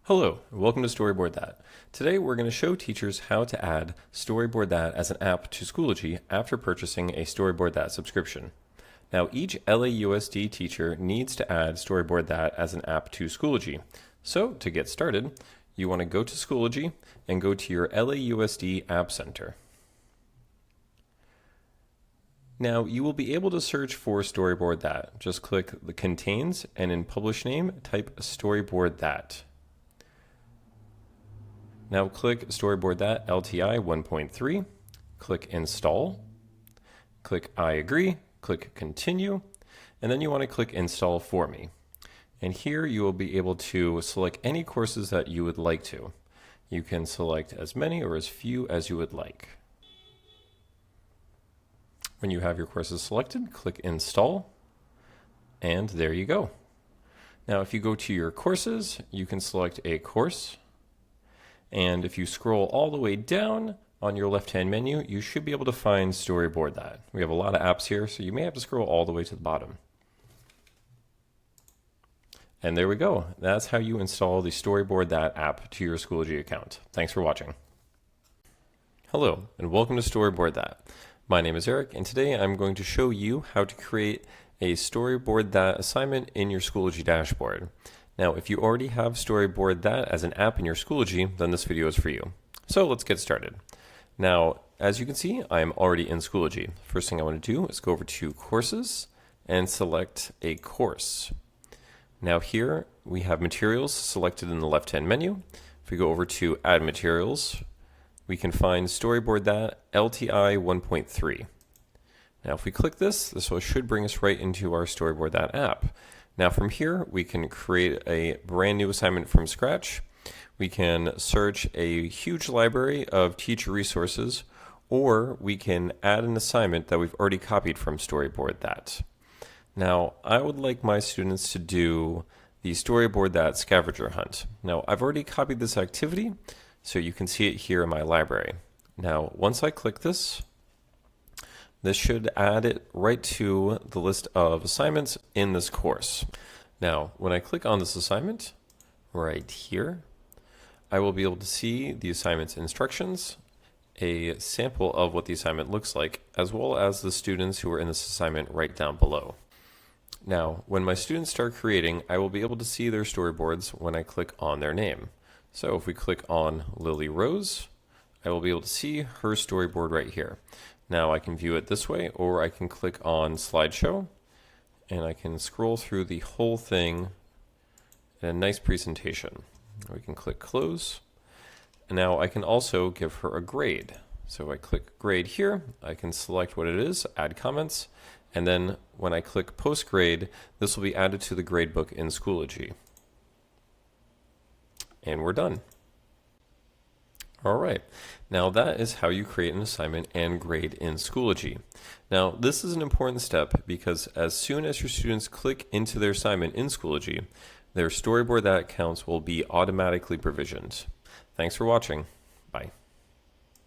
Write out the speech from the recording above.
Hello, and welcome to Storyboard That. Today we're going to show teachers how to add Storyboard That as an app to Schoology after purchasing a Storyboard That subscription. Now each LAUSD teacher needs to add Storyboard That as an app to Schoology. So to get started, you want to go to Schoology and go to your LAUSD App Center. Now you will be able to search for Storyboard That. Just click the Contains and in Publish Name type Storyboard That. Now click Storyboard That LTI 1.3, click Install, click I agree, click Continue, and then you want to click Install for me. And here you will be able to select any courses that you would like to. You can select as many or as few as you would like. When you have your courses selected, click Install, and there you go. Now if you go to your courses, you can select a course. And if you scroll all the way down on your left-hand menu, you should be able to find Storyboard That. We have a lot of apps here, so you may have to scroll all the way to the bottom. And there we go. That's how you install the Storyboard That app to your Schoology account. Thanks for watching. Hello, and welcome to Storyboard That. My name is Eric, and today I'm going to show you how to create a Storyboard That assignment in your Schoology dashboard. Now, if you already have Storyboard That as an app in your Schoology, then this video is for you. So let's get started. Now, as you can see, I am already in Schoology. First thing I want to do is go over to Courses and select a course. Now here we have materials selected in the left-hand menu. If we go over to Add Materials, we can find Storyboard That LTI 1.3. Now if we click this should bring us right into our Storyboard That app. Now from here, we can create a brand new assignment from scratch. We can search a huge library of teacher resources, or we can add an assignment that we've already copied from Storyboard That. Now, I would like my students to do the Storyboard That scavenger hunt. Now, I've already copied this activity, so you can see it here in my library. Now, once I click this should add it right to the list of assignments in this course. Now, when I click on this assignment right here, I will be able to see the assignment's instructions, a sample of what the assignment looks like, as well as the students who are in this assignment right down below. Now, when my students start creating, I will be able to see their storyboards when I click on their name. So if we click on Lily Rose, I will be able to see her storyboard right here. Now I can view it this way, or I can click on Slideshow, and I can scroll through the whole thing in a nice presentation. We can click Close, and now I can also give her a grade. So I click Grade here, I can select what it is, add comments, and then when I click Post Grade, this will be added to the gradebook in Schoology. And we're done. All right, now that is how you create an assignment and grade in Schoology. Now this is an important step because as soon as your students click into their assignment in Schoology, their Storyboard That accounts will be automatically provisioned. Thanks for watching.